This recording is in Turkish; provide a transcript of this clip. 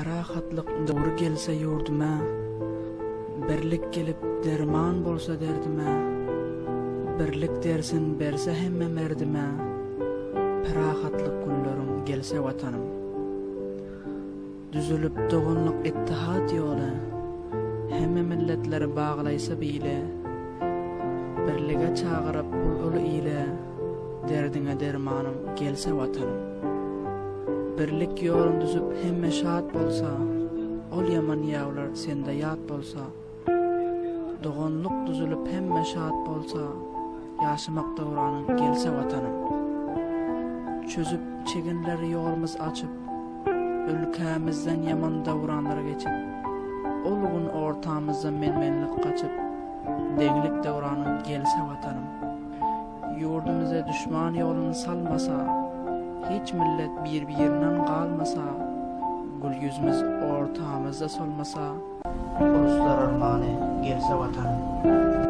Perahatlyk doğru gelse yurduma, birlik gelip derman bolsa derdime, birlik dersin berse hemme merdime, perahatlyk günlerim gelse vatanım. Düzülüp doğunluk ittihat yola, hemme milletleri bağlaysa bile, birlige çağırıp ulu ile, derdine dermanım gelse vatanım. Birlik yolun düzüp hemme şahat bolsa, ol yaman yavlar sende yat bolsa, doğunluk düzülüp hemme şahat bolsa, yaşamak davranın gelse vatanım. Çözüp çeginleri yolumuz açıp, ülkemizden yaman davranlara geçip, olgun ortamızda menmenlik kaçıp, denglik davranın gelse vatanım. Yurdumuza düşman yolunu salmasa, hiç millet birbirinden kalmasa, gül yüzümüz ortamızda solmasa, uluslar armağanı gelse vatanım.